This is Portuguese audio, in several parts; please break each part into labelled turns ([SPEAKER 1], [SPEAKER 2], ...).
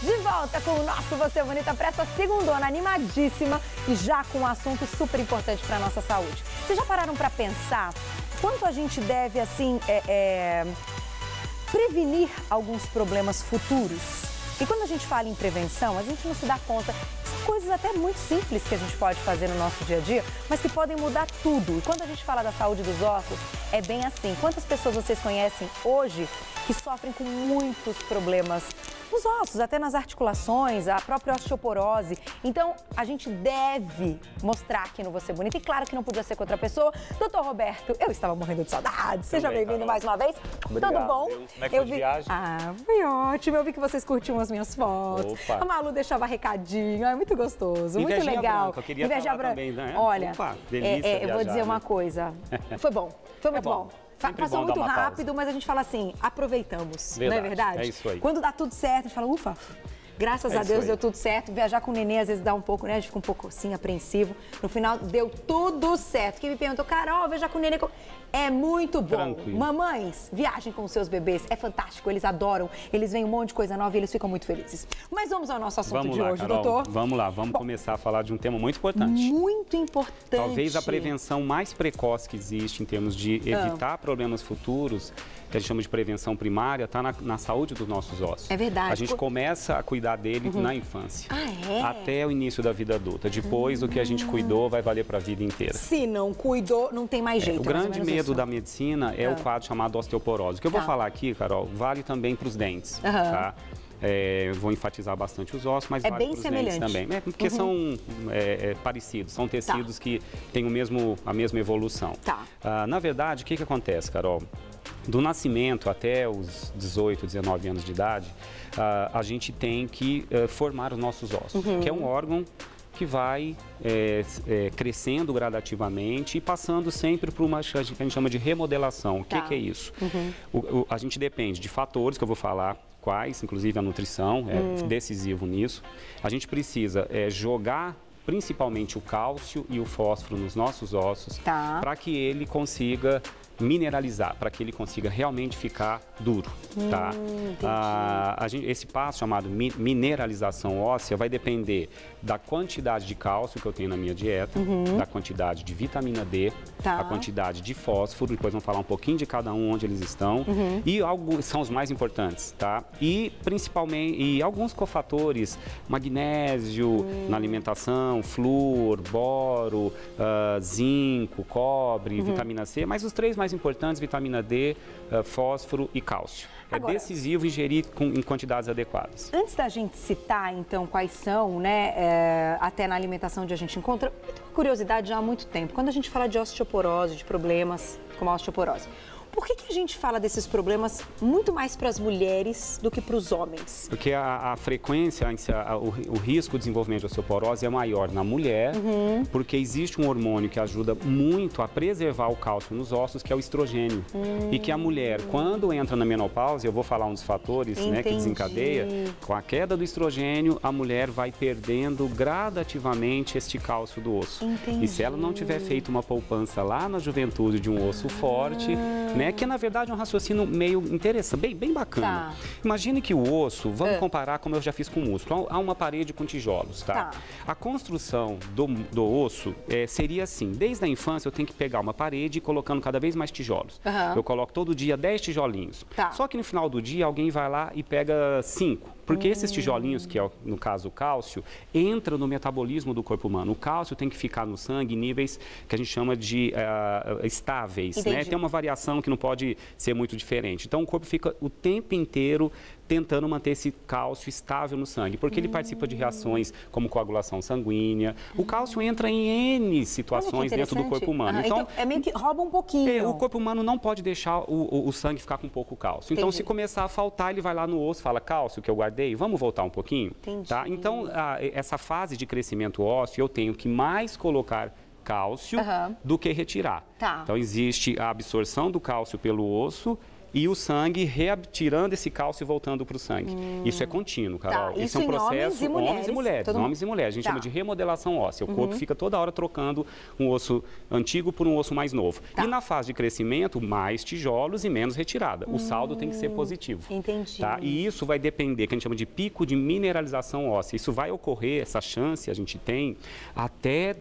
[SPEAKER 1] De volta com o nosso Você Bonita para essa segundona animadíssima e já com um assunto super importante para a nossa saúde. Vocês já pararam para pensar quanto a gente deve, assim, prevenir alguns problemas futuros? E quando a gente fala em prevenção, a gente não se dá conta. São coisas até muito simples que a gente pode fazer no nosso dia a dia, mas que podem mudar tudo. E quando a gente fala da saúde dos ossos, é bem assim. Quantas pessoas vocês conhecem hoje que sofrem com muitos problemas nos ossos, até nas articulações, a própria osteoporose? Então, a gente deve mostrar aqui no Você Bonita. E claro que não podia ser com outra pessoa. Doutor Roberto, eu estava morrendo de saudade. Seja bem-vindo mais uma vez.
[SPEAKER 2] Obrigado.
[SPEAKER 1] Tudo bom?
[SPEAKER 2] Como é que foi a viagem?
[SPEAKER 1] Ah, foi ótimo. Eu vi que vocês curtiam as minhas fotos.
[SPEAKER 2] Opa.
[SPEAKER 1] A Malu deixava recadinho. É muito gostoso, muito legal.
[SPEAKER 2] Branca. Eu queria estar lá também, né?
[SPEAKER 1] Olha,
[SPEAKER 2] Opa, delícia
[SPEAKER 1] eu vou dizer uma coisa. Foi bom. Foi muito bom. Passou muito rápido, mas a gente fala assim, aproveitamos,
[SPEAKER 2] verdade,
[SPEAKER 1] não é verdade?
[SPEAKER 2] É isso aí.
[SPEAKER 1] Quando dá tudo certo, a gente fala, ufa, graças a Deus deu tudo certo. Viajar com o neném às vezes dá um pouco, né? A gente fica um pouco assim, apreensivo. No final, deu tudo certo. Quem me perguntou, Carol, viajar com o neném... É muito bom.
[SPEAKER 2] Tranquilo.
[SPEAKER 1] Mamães, viagem com os seus bebês. É fantástico, eles adoram. Eles veem um monte de coisa nova e eles ficam muito felizes. Mas vamos ao nosso assunto de hoje,
[SPEAKER 2] Carol,
[SPEAKER 1] doutor.
[SPEAKER 2] Vamos lá, vamos começar a falar de um tema muito importante.
[SPEAKER 1] Muito importante.
[SPEAKER 2] Talvez a prevenção mais precoce que existe em termos de evitar problemas futuros, que a gente chama de prevenção primária, está na saúde dos nossos ossos.
[SPEAKER 1] É verdade.
[SPEAKER 2] A gente começa a cuidar dele na infância. Até o início da vida adulta. Depois, o que a gente cuidou vai valer para a vida inteira.
[SPEAKER 1] Se não cuidou, não tem mais jeito.
[SPEAKER 2] O grande medo da medicina é o quadro chamado osteoporose. O que eu vou falar aqui, Carol, vale também para os dentes, tá? Eu vou enfatizar bastante os ossos, mas vale para os dentes também. Porque são parecidos, são tecidos que têm a mesma evolução. Na verdade, o que acontece, Carol? Do nascimento até os 18, 19 anos de idade, a gente tem que formar os nossos ossos, que é um órgão que vai crescendo gradativamente e passando sempre por uma que a gente chama de remodelação. O que é isso? A gente depende de fatores que eu vou falar quais, inclusive a nutrição é decisivo nisso. A gente precisa jogar principalmente o cálcio e o fósforo nos nossos ossos para que ele consiga mineralizar, para que ele consiga realmente ficar duro, tá? Esse passo chamado mineralização óssea vai depender da quantidade de cálcio que eu tenho na minha dieta, da quantidade de vitamina D, a quantidade de fósforo, depois vamos falar um pouquinho de cada um, onde eles estão, e são os mais importantes, tá? E principalmente, alguns cofatores, magnésio na alimentação, flúor, boro, zinco, cobre, vitamina C, mas os três mais importantes, vitamina D, fósforo e cálcio. Agora, decisivo ingerir em quantidades adequadas.
[SPEAKER 1] Antes da gente citar, então, quais são, né, até na alimentação onde a gente encontra, eu tenho curiosidade já há muito tempo. Quando a gente fala de osteoporose, de problemas como a osteoporose, por que a gente fala desses problemas muito mais para as mulheres do que para os homens?
[SPEAKER 2] Porque a frequência, o risco de desenvolvimento de osteoporose é maior na mulher, porque existe um hormônio que ajuda muito a preservar o cálcio nos ossos, que é o estrogênio. E que a mulher, quando entra na menopausa, eu vou falar um dos fatores, né, que desencadeia, com a queda do estrogênio, a mulher vai perdendo gradativamente este cálcio do osso. E se ela não tiver feito uma poupança lá na juventude de um osso forte, né, que na verdade é um raciocínio meio interessante, bem bacana. Imagine que o osso, vamos comparar como eu já fiz com o músculo, há uma parede com tijolos, tá? A construção do osso seria assim, desde a infância eu tenho que pegar uma parede e colocando cada vez mais tijolos. Eu coloco todo dia 10 tijolinhos. Só que no final do dia alguém vai lá e pega 5. Porque esses tijolinhos, que é no caso o cálcio, entra no metabolismo do corpo humano. O cálcio tem que ficar no sangue em níveis que a gente chama de estáveis, né? Tem uma variação que não pode ser muito diferente. Então o corpo fica o tempo inteiro tentando manter esse cálcio estável no sangue, porque ele participa de reações como coagulação sanguínea. O cálcio entra em N situações dentro do corpo humano.
[SPEAKER 1] Então, é meio que rouba um pouquinho.
[SPEAKER 2] O corpo humano não pode deixar o sangue ficar com pouco cálcio. Então, se começar a faltar, ele vai lá no osso e fala, cálcio que eu guardei, vamos voltar um pouquinho? Tá? Então, essa fase de crescimento ósseo, eu tenho que mais colocar cálcio do que retirar. Então, existe a absorção do cálcio pelo osso e o sangue retirando esse cálcio e voltando para o sangue. Isso é contínuo, Carol.
[SPEAKER 1] Isso
[SPEAKER 2] é um processo
[SPEAKER 1] homens e mulheres.
[SPEAKER 2] Homens e mulheres. A gente chama de remodelação óssea. O corpo fica toda hora trocando um osso antigo por um osso mais novo. E na fase de crescimento, mais tijolos e menos retirada. O saldo tem que ser positivo.
[SPEAKER 1] Entendi.
[SPEAKER 2] Tá? E isso vai depender, que a gente chama de pico de mineralização óssea. Isso vai ocorrer, essa chance a gente tem, até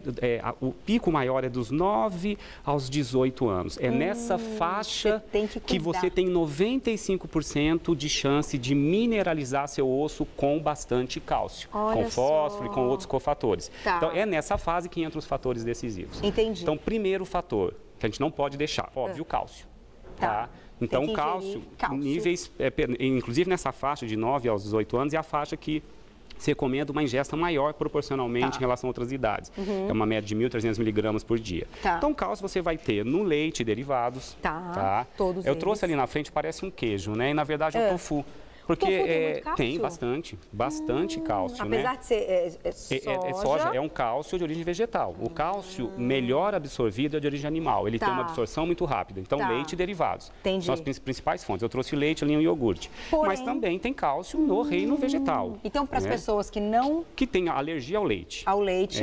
[SPEAKER 2] o pico maior é dos 9 aos 18 anos. É nessa faixa que você tem 95% de chance de mineralizar seu osso com bastante cálcio, com fósforo e com outros cofatores. Então, é nessa fase que entram os fatores decisivos.
[SPEAKER 1] Entendi.
[SPEAKER 2] Então, primeiro fator que a gente não pode deixar, óbvio, o cálcio. Tá? Então, o cálcio, níveis, inclusive nessa faixa de 9 aos 18 anos, é a faixa que se recomenda uma ingesta maior proporcionalmente em relação a outras idades. É uma média de 1.300 miligramas por dia. Então, cálcio você vai ter no leite e derivados.
[SPEAKER 1] Todos
[SPEAKER 2] Eu trouxe ali na frente, parece um queijo, né? E na verdade é o tofu. Porque tem bastante cálcio,
[SPEAKER 1] apesar de ser
[SPEAKER 2] soja, é um cálcio de origem vegetal. O cálcio melhor absorvido é de origem animal. Ele tem uma absorção muito rápida. Então, leite e derivados são as principais fontes. Eu trouxe leite, linho e iogurte. Mas também tem cálcio no reino vegetal.
[SPEAKER 1] Então, para as pessoas que
[SPEAKER 2] têm alergia ao leite.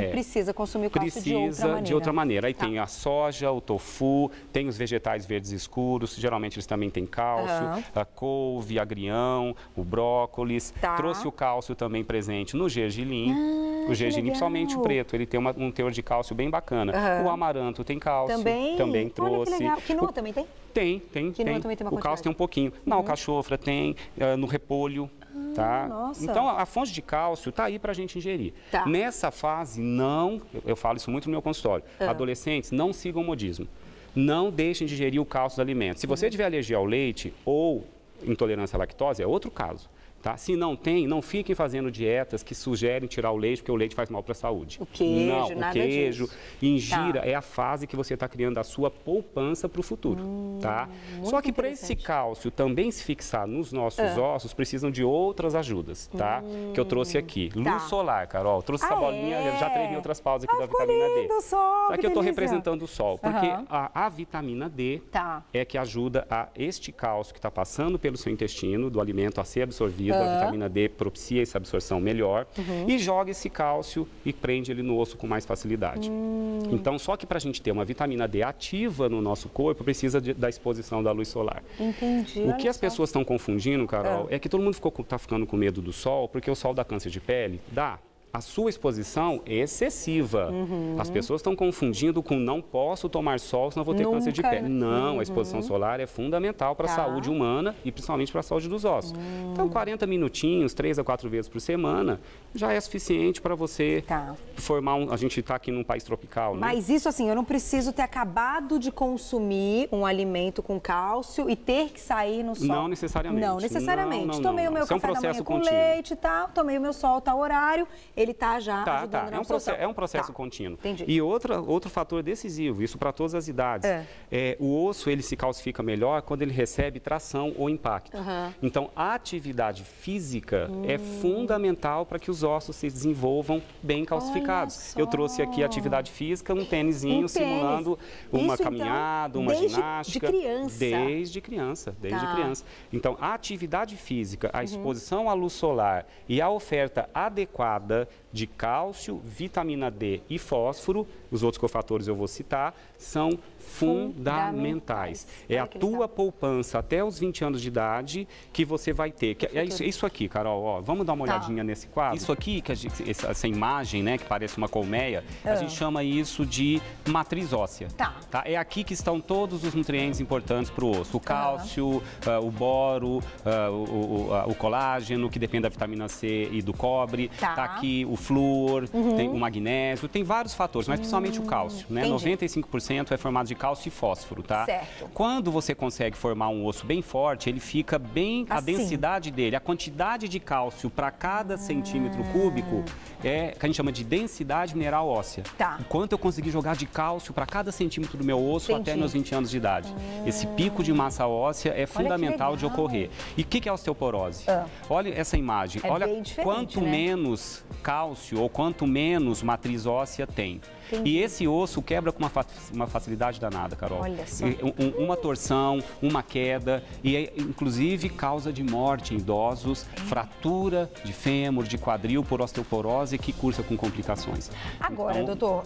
[SPEAKER 1] Precisa consumir o cálcio
[SPEAKER 2] de outra maneira. Aí tem a soja, o tofu, tem os vegetais verdes escuros. Geralmente, eles também têm cálcio. A couve, agrião, o brócolis, trouxe o cálcio também presente no gergelim. O gergelim, principalmente o preto, ele tem um teor de cálcio bem bacana. O amaranto tem cálcio, também trouxe.
[SPEAKER 1] Olha que legal. Quinoa também tem?
[SPEAKER 2] Tem.
[SPEAKER 1] Quinoa também tem uma
[SPEAKER 2] o cálcio tem um pouquinho. Na alcachofra tem, no repolho. Então, a fonte de cálcio está aí para a gente ingerir. Nessa fase, eu falo isso muito no meu consultório, adolescentes não sigam o modismo. Não deixem de ingerir o cálcio dos alimentos. Se você tiver alergia ao leite ou intolerância à lactose, é outro caso. Tá? Se não tem, não fiquem fazendo dietas que sugerem tirar o leite, porque o leite faz mal para a saúde.
[SPEAKER 1] O queijo,
[SPEAKER 2] ingira, é a fase que você está criando a sua poupança para o futuro. Tá? Só que para esse cálcio também se fixar nos nossos ossos, precisam de outras ajudas, tá? Que eu trouxe aqui. Luz solar, Carol. Trouxe essa bolinha, já treinei outras pausas aqui da vitamina D.
[SPEAKER 1] Só
[SPEAKER 2] que eu estou representando o sol, porque a vitamina D é que ajuda a este cálcio que está passando pelo seu intestino, do alimento a ser absorvido. A vitamina D propicia essa absorção melhor e joga esse cálcio e prende ele no osso com mais facilidade. Então, só que para a gente ter uma vitamina D ativa no nosso corpo, precisa da exposição da luz solar.
[SPEAKER 1] Entendi.
[SPEAKER 2] O que as pessoas estão confundindo, Carol, é que todo mundo está ficando com medo do sol, porque o sol dá câncer de pele? Dá. A sua exposição é excessiva. As pessoas estão confundindo com não posso tomar sol, senão vou ter câncer de pele. Não, a exposição solar é fundamental para a saúde humana e principalmente para a saúde dos ossos. Então, 40 minutinhos, 3 a 4 vezes por semana, já é suficiente para você formar a gente está aqui num país tropical, né?
[SPEAKER 1] Mas isso assim, eu não preciso ter acabado de consumir um alimento com cálcio e ter que sair no sol.
[SPEAKER 2] Não necessariamente.
[SPEAKER 1] Não necessariamente. Tomei o meu café da manhã com leite e tal, tomei o meu sol, tal horário. Ele está já ajudando na absorção.
[SPEAKER 2] É um processo contínuo.
[SPEAKER 1] Entendi.
[SPEAKER 2] E outro fator decisivo, isso para todas as idades, o osso ele se calcifica melhor quando ele recebe tração ou impacto. Então, a atividade física é fundamental para que os ossos se desenvolvam bem calcificados. Eu trouxe aqui a atividade física, um tênisinho simulando uma caminhada, uma ginástica. Desde criança. Então, a atividade física, a exposição à luz solar e a oferta adequada de cálcio, vitamina D e fósforo, os outros cofatores eu vou citar, são fundamentais. É a tua poupança até os 20 anos de idade que você vai ter. É isso aqui, Carol, ó, vamos dar uma olhadinha nesse quadro? Isso aqui, essa imagem, né, que parece uma colmeia, a gente chama isso de matriz óssea. É aqui que estão todos os nutrientes importantes para o osso. O cálcio, o boro, o colágeno, que depende da vitamina C e do cobre. Tá aqui o flúor, tem o magnésio, tem vários fatores, mas principalmente o cálcio, né? 95% é formado de cálcio e fósforo, tá?
[SPEAKER 1] Certo.
[SPEAKER 2] Quando você consegue formar um osso bem forte, ele fica bem, a densidade dele, a quantidade de cálcio para cada centímetro cúbico é que a gente chama de densidade mineral óssea. O quanto eu consegui jogar de cálcio para cada centímetro do meu osso até meus 20 anos de idade. Esse pico de massa óssea é fundamental de ocorrer. E o que é osteoporose? Olha essa imagem, olha quanto menos cálcio ou quanto menos matriz óssea tem. Entendi. E esse osso quebra com uma facilidade danada, Carol.
[SPEAKER 1] Olha só.
[SPEAKER 2] Uma torção, uma queda e inclusive causa de morte em idosos, fratura de fêmur, de quadril por osteoporose que cursa com complicações.
[SPEAKER 1] Agora, doutor,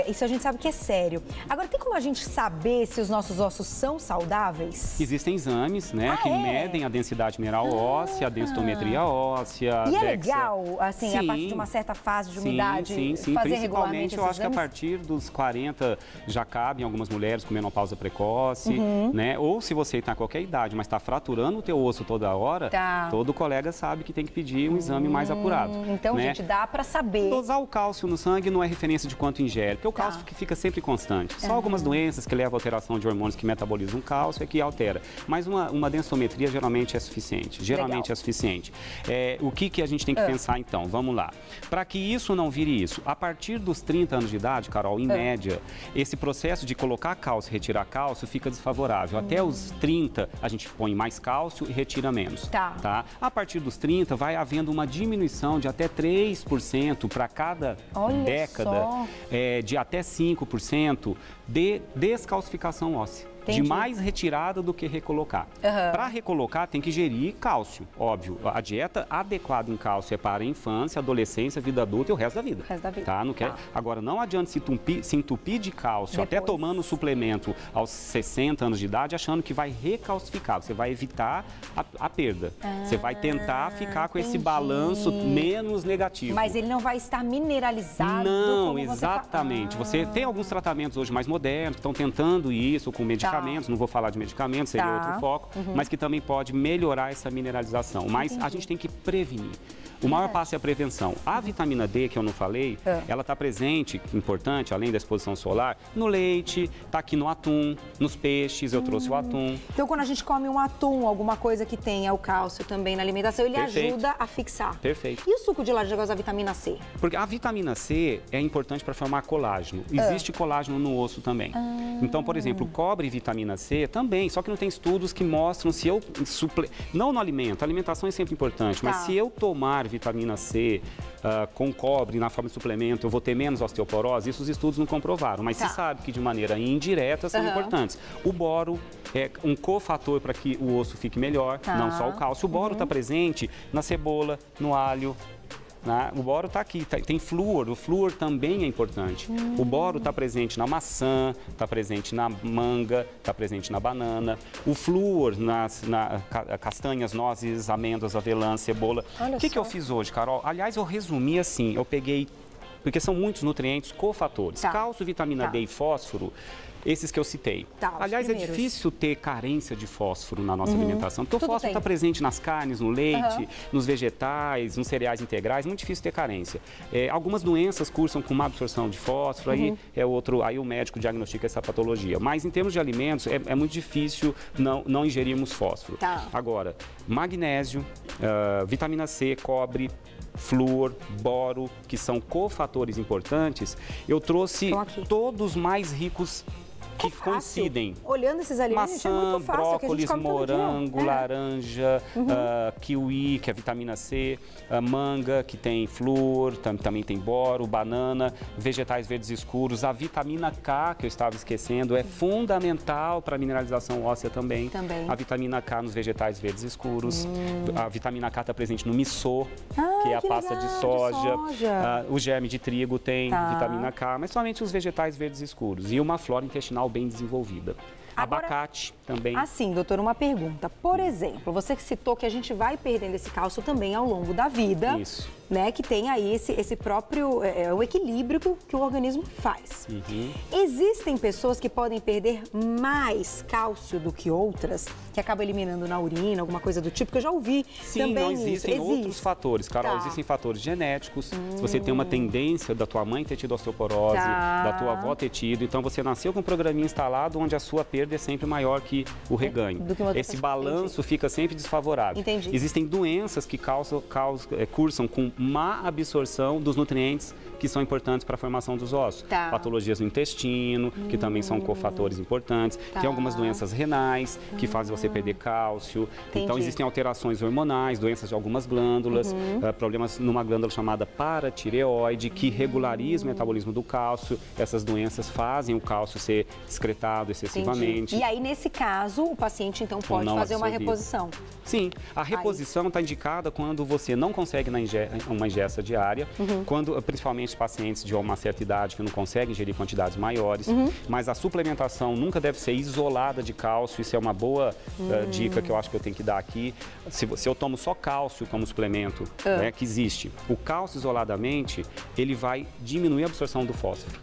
[SPEAKER 1] isso a gente sabe que é sério. Agora, tem como a gente saber se os nossos ossos são saudáveis?
[SPEAKER 2] Existem exames, né, que medem a densidade mineral óssea, a densitometria óssea.
[SPEAKER 1] E é legal, assim, a partir de uma certa fase de umidade, fazer regularmente
[SPEAKER 2] eu acho que a partir dos 40 já cabe em algumas mulheres com menopausa precoce, né? Ou se você está em qualquer idade, mas está fraturando o teu osso toda hora, todo colega sabe que tem que pedir um exame mais apurado.
[SPEAKER 1] Então,
[SPEAKER 2] né?
[SPEAKER 1] Gente, dá para saber.
[SPEAKER 2] Dosar o cálcio no sangue não é referência de quanto ingere, porque o cálcio fica sempre constante. Só algumas doenças que levam à alteração de hormônios que metabolizam o cálcio é que altera. Mas uma densitometria geralmente é suficiente. Geralmente é suficiente. O que a gente tem que pensar então? Vamos lá. Para que isso não vire isso, a partir dos 30 anos de idade, Carol, em média, esse processo de colocar cálcio e retirar cálcio fica desfavorável. Até os 30, a gente põe mais cálcio e retira menos. Tá? A partir dos 30, vai havendo uma diminuição de até 3% para cada década, de até 5% de descalcificação óssea. Entendi. De mais retirada do que recolocar. Para recolocar, tem que gerir cálcio, óbvio. A dieta adequada em cálcio é para a infância, adolescência, vida adulta e o resto da vida. Tá? Não quer... Agora, não adianta se entupir de cálcio, até tomando suplemento aos 60 anos de idade, achando que vai recalcificar. Você vai evitar a perda. Você vai tentar ficar com esse balanço menos negativo.
[SPEAKER 1] Mas ele não vai estar mineralizado?
[SPEAKER 2] Não, exatamente. Você tem alguns tratamentos hoje mais modernos que estão tentando isso com medicamentos. Não vou falar de medicamentos, seria outro foco, mas que também pode melhorar essa mineralização. Mas a gente tem que prevenir. O maior passo é a prevenção. A vitamina D, que eu não falei, ela está presente, importante, além da exposição solar, no leite, está aqui no atum, nos peixes, eu trouxe o atum.
[SPEAKER 1] Então, quando a gente come um atum, alguma coisa que tenha o cálcio também na alimentação, ele ajuda a fixar.
[SPEAKER 2] Perfeito.
[SPEAKER 1] E o suco de laranja, da vitamina C?
[SPEAKER 2] Porque a vitamina C é importante para formar colágeno. Existe colágeno no osso também. Então, por exemplo, cobre e vitamina C também, só que não tem estudos que mostram se eu... Não no alimento, a alimentação é sempre importante, mas se eu tomar vitamina C com cobre na forma de suplemento, eu vou ter menos osteoporose, isso os estudos não comprovaram, mas se sabe que de maneira indireta são importantes. O boro é um cofator para que o osso fique melhor, não só o cálcio. O boro está presente na cebola, no alho. O boro está aqui, tem flúor, o flúor também é importante. O boro está presente na maçã, está presente na manga, está presente na banana. O flúor nas castanhas, nozes, amêndoas, avelã, cebola. O que eu fiz hoje, Carol? Aliás, eu resumi assim, eu peguei, porque são muitos nutrientes cofatores. Cálcio, vitamina D e fósforo. Esses que eu citei. Aliás, é difícil ter carência de fósforo na nossa alimentação, porque o fósforo está presente nas carnes, no leite, nos vegetais, nos cereais integrais, muito difícil ter carência. Algumas doenças cursam com má absorção de fósforo, aí o médico diagnostica essa patologia. Mas em termos de alimentos, é muito difícil não ingerirmos fósforo. Agora, magnésio, vitamina C, cobre, flúor, boro, que são cofatores importantes, eu trouxe todos mais ricos que coincidem.
[SPEAKER 1] Olhando esses alimentos,
[SPEAKER 2] maçã,
[SPEAKER 1] é muito fácil,
[SPEAKER 2] brócolis, morango, laranja, kiwi, que é vitamina C, manga, que tem flúor, também tem boro, banana, vegetais verdes escuros, a vitamina K, que eu estava esquecendo, é fundamental para a mineralização óssea também. A vitamina K nos vegetais verdes escuros, a vitamina K está presente no miso, que é a pasta de soja. O germe de trigo tem vitamina K, mas somente os vegetais verdes escuros e uma flora intestinal bem desenvolvida.
[SPEAKER 1] Agora,
[SPEAKER 2] abacate também.
[SPEAKER 1] Assim, doutor, uma pergunta. Por exemplo, você que citou que a gente vai perdendo esse cálcio também ao longo da vida.
[SPEAKER 2] Isso.
[SPEAKER 1] Né, que tem aí esse próprio o equilíbrio que o organismo faz. Existem pessoas que podem perder mais cálcio do que outras, que acabam eliminando na urina, alguma coisa do tipo, que eu já ouvi também.
[SPEAKER 2] Não, existem outros fatores, Carol. Existem fatores genéticos. Se você tem uma tendência da tua mãe ter tido osteoporose, da tua avó ter tido, então você nasceu com um programinha instalado onde a sua perda perda é sempre maior que o reganho. Esse balanço fica sempre desfavorável.
[SPEAKER 1] Entendi.
[SPEAKER 2] Existem doenças que cursam com má absorção dos nutrientes que são importantes para a formação dos ossos.
[SPEAKER 1] Tá.
[SPEAKER 2] Patologias no intestino, que também são cofatores importantes.
[SPEAKER 1] Tá.
[SPEAKER 2] Tem algumas doenças renais, que fazem você perder cálcio.
[SPEAKER 1] Entendi.
[SPEAKER 2] Então, existem alterações hormonais, doenças de algumas glândulas, problemas numa glândula chamada paratireoide, que regulariza o metabolismo do cálcio. Essas doenças fazem o cálcio ser excretado excessivamente.
[SPEAKER 1] Entendi. E aí, nesse caso, o paciente, então, pode fazer uma reposição?
[SPEAKER 2] Sim, a reposição está indicada quando você não consegue uma ingesta diária, quando, principalmente pacientes de uma certa idade que não conseguem ingerir quantidades maiores, mas a suplementação nunca deve ser isolada de cálcio. Isso é uma boa dica que eu acho que eu tenho que dar aqui. Se eu tomo só cálcio como suplemento, né, que existe, o cálcio isoladamente, ele vai diminuir a absorção do fósforo.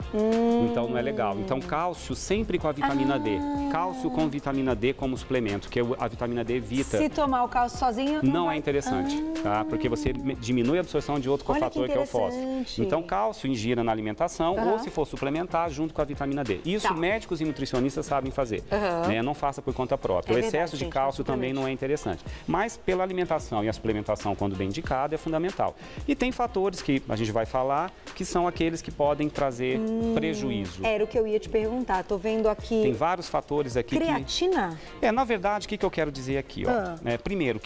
[SPEAKER 2] Então não é legal. Então cálcio sempre com a vitamina D. Cálcio com vitamina D como suplemento, que a vitamina D evita...
[SPEAKER 1] Se tomar o cálcio sozinho...
[SPEAKER 2] Não é interessante, tá? Porque você diminui a absorção de outro cofator, que é o fósforo. Então cálcio ingira na alimentação ou, se for suplementar, junto com a vitamina D. Isso médicos e nutricionistas sabem fazer. Né? Não faça por conta própria. O excesso de cálcio também não é interessante. Mas pela alimentação e a suplementação, quando bem indicada, é fundamental. E tem fatores que a gente vai falar, que são aqueles que podem trazer prejuízo.
[SPEAKER 1] Era o que eu ia te perguntar. Tô vendo aqui...
[SPEAKER 2] Tem vários fatores aqui.
[SPEAKER 1] Creatina?
[SPEAKER 2] Na verdade, o que eu quero dizer aqui? Primeiro,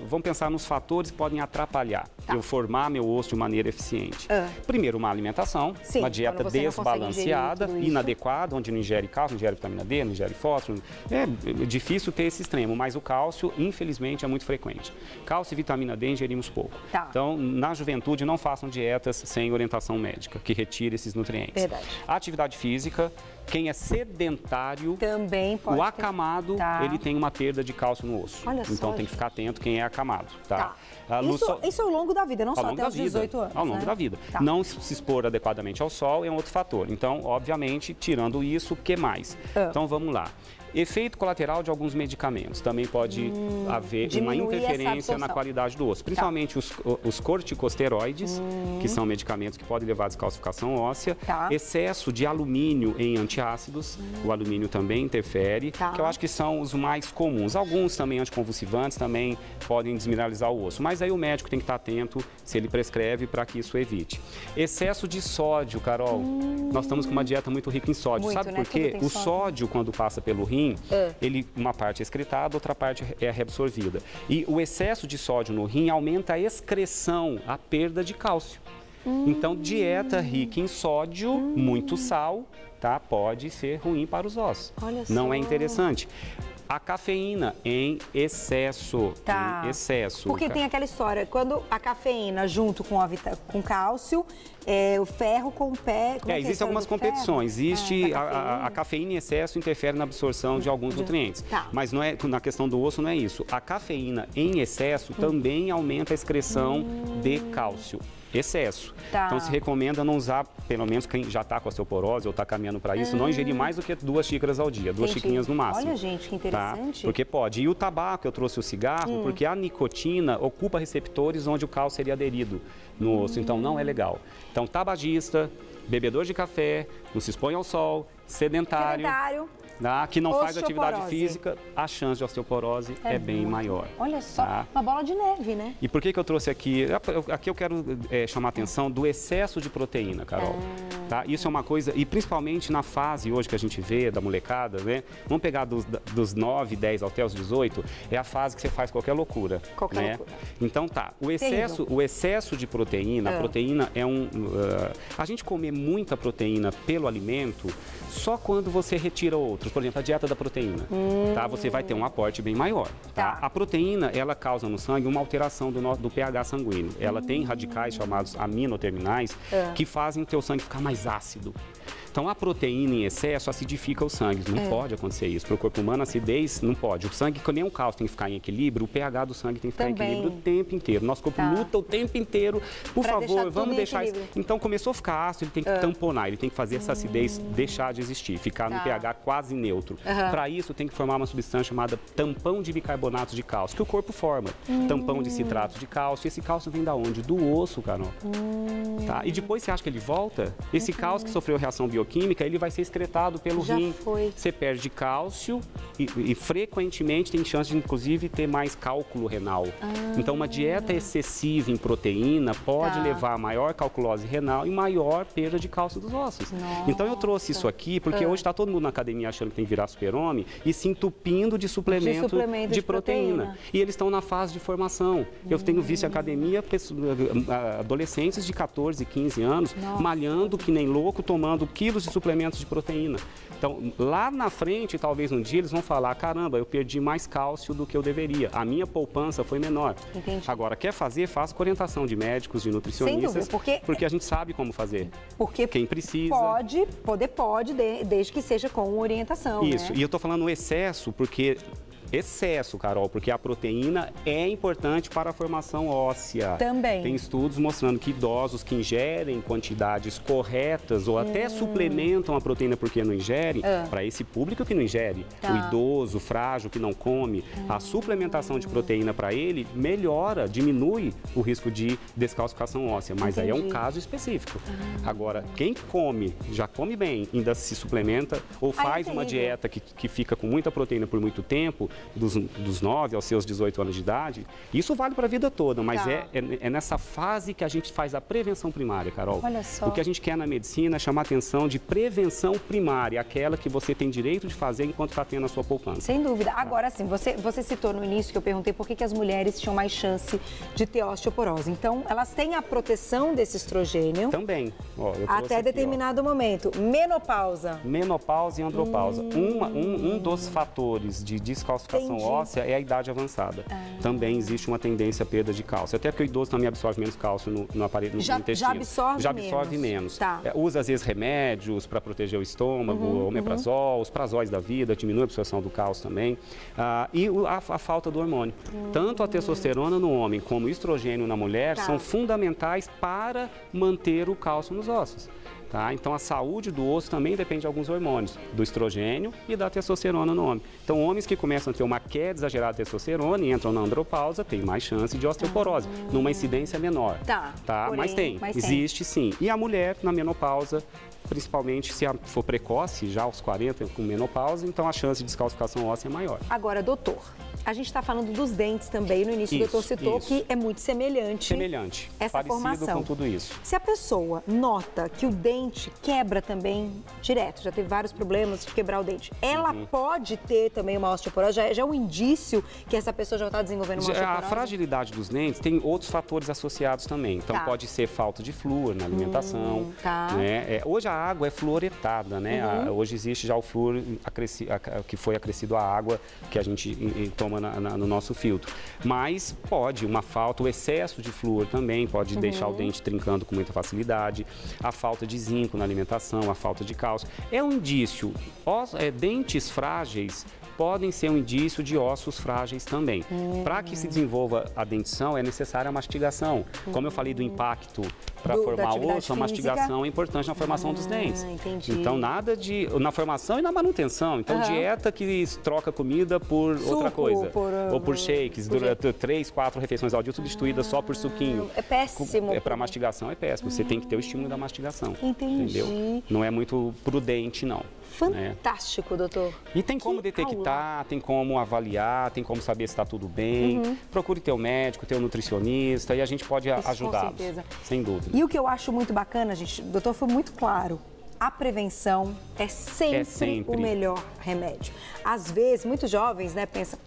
[SPEAKER 2] vamos pensar nos fatores que podem atrapalhar eu formar meu osso de maneira eficiente. Primeiro, uma alimentação, uma dieta desbalanceada, inadequada, onde não ingere cálcio, não ingere vitamina D, não ingere fósforo. É difícil ter esse extremo, mas o cálcio, infelizmente, é muito frequente. Cálcio e vitamina D ingerimos pouco. Então, na juventude, não façam dietas sem orientação médica, que retire esses nutrientes.
[SPEAKER 1] Verdade.
[SPEAKER 2] Atividade física, quem é sedentário,
[SPEAKER 1] também pode
[SPEAKER 2] o acamado, ele tem uma perda de cálcio no osso.
[SPEAKER 1] Olha só,
[SPEAKER 2] então tem que ficar atento quem é acamado.
[SPEAKER 1] Isso ao longo da vida, não só até os 18 anos.
[SPEAKER 2] Ao longo da vida. Não se expor adequadamente ao sol é um outro fator. Então, obviamente, tirando isso, o que mais? Então, vamos lá. Efeito colateral de alguns medicamentos. Também pode haver uma interferência na qualidade do osso. Principalmente os corticosteroides, que são medicamentos que podem levar à descalcificação óssea. Excesso de alumínio em antiácidos. O alumínio também interfere, que eu acho que são os mais comuns. Alguns também anticonvulsivantes também podem desmineralizar o osso. Mas aí o médico tem que estar atento se ele prescreve para que isso evite. Excesso de sódio, Carol. Nós estamos com uma dieta muito rica em sódio. Sabe por quê? O sódio, quando passa pelo rim, uma parte é excretada, outra parte é reabsorvida. E o excesso de sódio no rim aumenta a excreção, a perda de cálcio. Então, dieta rica em sódio, muito sal, pode ser ruim para os ossos.
[SPEAKER 1] Olha só.
[SPEAKER 2] Não é interessante. A cafeína em excesso. Em excesso.
[SPEAKER 1] Porque tem aquela história, quando a cafeína junto com cálcio, o ferro com o pé...
[SPEAKER 2] Existem algumas competições. Existe a cafeína em excesso interfere na absorção de alguns nutrientes. Mas não é, na questão do osso não é isso. A cafeína em excesso também aumenta a excreção de cálcio. Excesso. Então, se recomenda não usar, pelo menos quem já está com osteoporose ou está caminhando para isso, não ingerir mais do que 2 xícaras ao dia, 2 xícaras no máximo.
[SPEAKER 1] Olha, gente, que interessante.
[SPEAKER 2] Porque pode. E o tabaco, eu trouxe o cigarro, porque a nicotina ocupa receptores onde o cálcio seria aderido no osso, então não é legal. Então, tabagista, bebedor de café, não se expõe ao sol, sedentário. Que não faz atividade física, a chance de osteoporose é bem maior.
[SPEAKER 1] Olha só, uma bola de neve, né?
[SPEAKER 2] E por que eu trouxe aqui? Aqui eu quero chamar a atenção do excesso de proteína, Carol. Isso é uma coisa, e principalmente na fase hoje que a gente vê da molecada, né? Vamos pegar dos 9, 10 até os 18, é a fase que você faz qualquer loucura. Loucura. Então o excesso de proteína, a proteína é a gente comer muita proteína pelo alimento só quando você retira outros. Por exemplo, a dieta da proteína, você vai ter um aporte bem maior. A proteína, ela causa no sangue uma alteração do pH sanguíneo. Ela tem radicais chamados aminoterminais que fazem o teu sangue ficar mais ácido. Então, a proteína em excesso acidifica o sangue. Não pode acontecer isso. Para o corpo humano, a acidez não pode. O sangue, que nem o cálcio tem que ficar em equilíbrio, o pH do sangue tem que ficar em equilíbrio o tempo inteiro. Nosso corpo luta o tempo inteiro. Por favor, vamos deixar isso. Então, começou a ficar ácido, ele tem que tamponar, ele tem que fazer essa acidez deixar de existir, ficar no pH quase neutro. Para isso, tem que formar uma substância chamada tampão de bicarbonato de cálcio, que o corpo forma. Tampão de citrato de cálcio. Esse cálcio vem da onde? Do osso, Carol. E depois você acha que ele volta? Esse cálcio que sofreu reação biológica bioquímica, ele vai ser excretado pelo rim. Você perde cálcio e frequentemente tem chance de, inclusive, ter mais cálculo renal. Então, uma dieta excessiva em proteína pode levar a maior calculose renal e maior perda de cálcio dos ossos. Então, eu trouxe isso aqui porque hoje está todo mundo na academia achando que tem que virar super-homem e se entupindo de suplemento de proteína. E eles estão na fase de formação. Eu tenho visto em academia adolescentes de 14, 15 anos malhando que nem louco, tomando quilos de suplementos de proteína. Então, lá na frente, talvez um dia, eles vão falar, caramba, eu perdi mais cálcio do que eu deveria. A minha poupança foi menor.
[SPEAKER 1] Entendi.
[SPEAKER 2] Agora, quer fazer, faça com orientação de médicos, de nutricionistas.
[SPEAKER 1] Sem dúvida,
[SPEAKER 2] porque a gente sabe como fazer.
[SPEAKER 1] Porque
[SPEAKER 2] quem precisa.
[SPEAKER 1] Pode, desde que seja com orientação.
[SPEAKER 2] Isso,
[SPEAKER 1] né?
[SPEAKER 2] E eu tô falando excesso, porque... Excesso, Carol, porque a proteína é importante para a formação óssea.
[SPEAKER 1] Também.
[SPEAKER 2] Tem estudos mostrando que idosos que ingerem quantidades corretas ou até suplementam a proteína porque não ingerem, para esse público que não ingere, o idoso, frágil, que não come, a suplementação de proteína para ele melhora, diminui o risco de descalcificação óssea, mas aí é um caso específico. Agora, quem come, já come bem, ainda se suplementa ou faz uma dieta que fica com muita proteína por muito tempo, dos 9 aos seus 18 anos de idade, isso vale para a vida toda, mas é nessa fase que a gente faz a prevenção primária, Carol.
[SPEAKER 1] Olha só.
[SPEAKER 2] O que a gente quer na medicina é chamar a atenção de prevenção primária, aquela que você tem direito de fazer enquanto está tendo a sua poupança.
[SPEAKER 1] Sem dúvida. Agora sim, você citou no início que eu perguntei por que as mulheres tinham mais chance de ter osteoporose. Então, elas têm a proteção desse estrogênio.
[SPEAKER 2] Também.
[SPEAKER 1] Até determinado momento. Menopausa.
[SPEAKER 2] Menopausa e andropausa. Um dos fatores de descalcificação óssea é a idade avançada. Também existe uma tendência à perda de cálcio. Até porque o idoso também absorve menos cálcio no aparelho, no intestino. Já absorve menos. Usa, às vezes, remédios para proteger o estômago, omeprazol, os prazóis da vida, diminui a absorção do cálcio também. E a falta do hormônio. Tanto a testosterona no homem como o estrogênio na mulher são fundamentais para manter o cálcio nos ossos. Então, a saúde do osso também depende de alguns hormônios, do estrogênio e da testosterona no homem. Então, homens que começam a ter uma queda exagerada de testosterona e entram na andropausa, têm mais chance de osteoporose, numa incidência menor.
[SPEAKER 1] Porém,
[SPEAKER 2] mas existe sim. E a mulher, na menopausa, principalmente se for precoce, já aos 40 com menopausa, então a chance de descalcificação óssea é maior.
[SPEAKER 1] Agora, doutor, a gente está falando dos dentes também, no início o doutor citou que é muito semelhante. Essa formação.
[SPEAKER 2] Com tudo isso.
[SPEAKER 1] Se a pessoa nota que o dente quebra também direto, já teve vários problemas de quebrar o dente, ela pode ter também uma osteoporose? Já é um indício que essa pessoa já está desenvolvendo uma osteoporose?
[SPEAKER 2] A fragilidade dos dentes tem outros fatores associados também. Então, pode ser falta de flúor na alimentação. Né? Hoje a água é fluoretada, né? Hoje existe já o flúor que foi acrescido à água que a gente toma no nosso filtro. Mas pode, uma falta, o excesso de flúor também pode deixar o dente trincando com muita facilidade. A falta de zinco na alimentação, a falta de cálcio. É um indício. Dentes frágeis podem ser um indício de ossos frágeis também. Para que se desenvolva a dentição, é necessária a mastigação. Como eu falei do impacto para formar osso, a mastigação é importante na formação dos dentes. Então, nada na formação e na manutenção. Então, dieta que troca comida por outra coisa. Ou por shakes, durante 3, 4 refeições ao dia, substituída só por suquinho.
[SPEAKER 1] É péssimo.
[SPEAKER 2] Para mastigação é péssimo. Você tem que ter o estímulo da mastigação. Entendeu? Não é muito prudente, não.
[SPEAKER 1] Fantástico, doutor.
[SPEAKER 2] E tem como detectar, tem como avaliar, tem como saber se está tudo bem. Procure teu médico, teu nutricionista e a gente pode ajudá-los. Com certeza. Sem dúvida.
[SPEAKER 1] E o que eu acho muito bacana, gente, o doutor foi muito claro. A prevenção é sempre o melhor remédio. Às vezes, muitos jovens, né, pensam,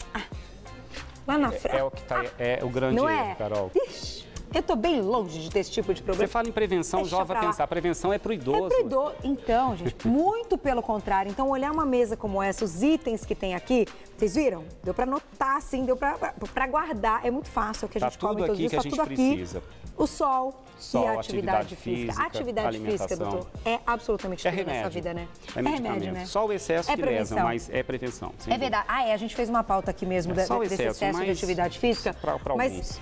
[SPEAKER 1] lá na frente.
[SPEAKER 2] É o grande erro, Carol.
[SPEAKER 1] Ixi, eu tô bem longe de ter esse tipo de problema.
[SPEAKER 2] Você fala em prevenção, o jovem vai pensar, prevenção é pro idoso.
[SPEAKER 1] É pro idoso. Então, gente, muito pelo contrário. Então, olhar uma mesa como essa, os itens que tem aqui, vocês viram? Deu pra anotar, assim, deu pra guardar. É muito fácil, o que a gente come todos os dias, tá tudo aqui. O sol e a atividade física. A atividade física, doutor, é absolutamente tudo nessa vida, né?
[SPEAKER 2] É remédio, né? Só o excesso que lesa, mas é prevenção.
[SPEAKER 1] É verdade. A gente fez uma pauta aqui mesmo desse excesso de atividade física.
[SPEAKER 2] Mas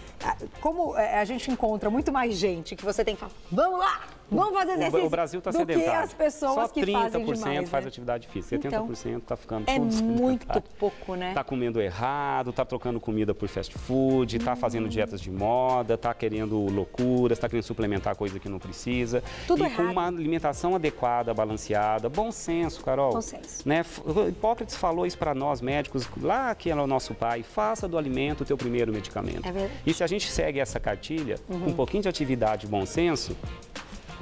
[SPEAKER 2] como
[SPEAKER 1] a gente encontra muito mais gente que você tem que falar, vamos lá! Vamos fazer exercício.
[SPEAKER 2] O Brasil está sedentário.
[SPEAKER 1] Do que as pessoas
[SPEAKER 2] só
[SPEAKER 1] que fazem demais,
[SPEAKER 2] 30% faz atividade física, 70% está ficando
[SPEAKER 1] é
[SPEAKER 2] tudo sedentário.
[SPEAKER 1] muito pouco, né?
[SPEAKER 2] Está comendo errado, está trocando comida por fast food, está fazendo dietas de moda, está querendo loucuras, está querendo suplementar coisa que não precisa.
[SPEAKER 1] Tudo
[SPEAKER 2] e
[SPEAKER 1] errado.
[SPEAKER 2] com uma alimentação adequada, balanceada, bom senso, Carol.
[SPEAKER 1] Bom senso.
[SPEAKER 2] Né? Hipócrates falou isso para nós médicos, lá que é o nosso pai, faça do alimento o teu primeiro medicamento.
[SPEAKER 1] É verdade.
[SPEAKER 2] E se a gente segue essa cartilha, com um pouquinho de atividade e bom senso,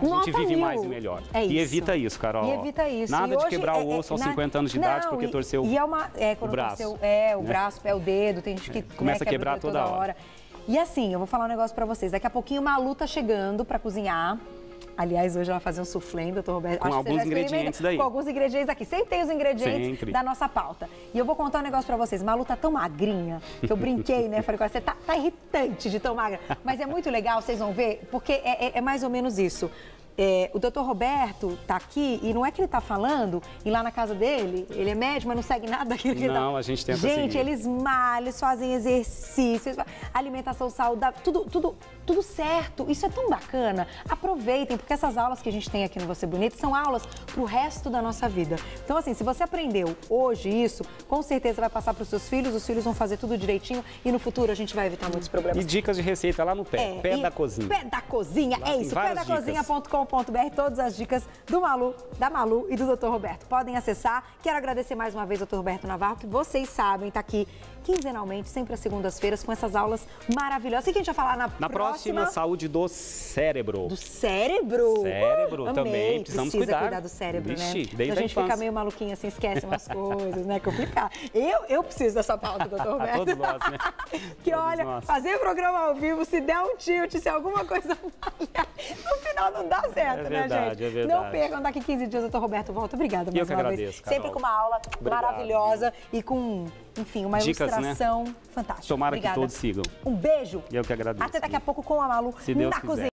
[SPEAKER 2] a gente vive mais e melhor.
[SPEAKER 1] É isso.
[SPEAKER 2] E evita isso, Carol.
[SPEAKER 1] E evita isso.
[SPEAKER 2] Nada
[SPEAKER 1] e
[SPEAKER 2] de
[SPEAKER 1] hoje
[SPEAKER 2] quebrar o osso aos 50 anos de idade porque torceu
[SPEAKER 1] o braço. O braço, o dedo, tem gente que
[SPEAKER 2] começa a quebrar toda hora.
[SPEAKER 1] E assim, eu vou falar um negócio pra vocês. Daqui a pouquinho o Malu tá chegando pra cozinhar. Aliás, hoje ela vai fazer um soufflé, doutor Roberto.
[SPEAKER 2] Com alguns ingredientes daí.
[SPEAKER 1] Com alguns ingredientes aqui. Sempre tem os ingredientes da nossa pauta. E eu vou contar um negócio pra vocês. Malu tá tão magrinha, que eu brinquei, né? Falei, você tá irritante de tão magra. Mas é muito legal, vocês vão ver, porque é mais ou menos isso. O doutor Roberto tá aqui e não é que ele tá falando, e lá na casa dele, ele é médico, mas não segue nada daquilo que ele
[SPEAKER 2] Não, a gente tenta seguir.
[SPEAKER 1] Gente, eles malham, eles fazem exercícios, alimentação saudável, tudo certo. Isso é tão bacana. Aproveitem, porque essas aulas que a gente tem aqui no Você Bonito são aulas pro resto da nossa vida. Então, assim, se você aprendeu hoje isso, com certeza vai passar pros seus filhos, os filhos vão fazer tudo direitinho e no futuro a gente vai evitar muitos problemas.
[SPEAKER 2] E dicas de receita lá no pé da cozinha.
[SPEAKER 1] Pé da cozinha,
[SPEAKER 2] lá
[SPEAKER 1] é isso, pedacozinha.com.br, todas as dicas da Malu e do Dr. Roberto. Podem acessar. Quero agradecer mais uma vez ao Dr. Roberto Navarro, que vocês sabem, está aqui quinzenalmente, sempre às segundas-feiras, com essas aulas maravilhosas. O que a gente vai falar na próxima?
[SPEAKER 2] Saúde do cérebro.
[SPEAKER 1] Do cérebro?
[SPEAKER 2] Cérebro.
[SPEAKER 1] Amei.
[SPEAKER 2] Também, precisamos cuidar
[SPEAKER 1] do cérebro,
[SPEAKER 2] Vixe,
[SPEAKER 1] né?
[SPEAKER 2] Desde
[SPEAKER 1] a gente fica meio maluquinha assim, esquece umas coisas, né? Complicado. Eu preciso dessa pauta, doutor Roberto.
[SPEAKER 2] Todos nós, né?
[SPEAKER 1] Que olha, fazer programa ao vivo, se der um tilt, se alguma coisa falhar, no final não dá certo, né, gente?
[SPEAKER 2] É verdade.
[SPEAKER 1] Não percam, daqui 15 dias o doutor Roberto volta. Obrigada mais uma vez.
[SPEAKER 2] Carol.
[SPEAKER 1] Sempre com uma aula maravilhosa e com, enfim, uma ilustração fantástica.
[SPEAKER 2] Tomara que todos sigam.
[SPEAKER 1] Um beijo.
[SPEAKER 2] Eu que agradeço.
[SPEAKER 1] Até daqui a pouco com a Malu
[SPEAKER 2] se Deus
[SPEAKER 1] na
[SPEAKER 2] quiser.
[SPEAKER 1] cozinha.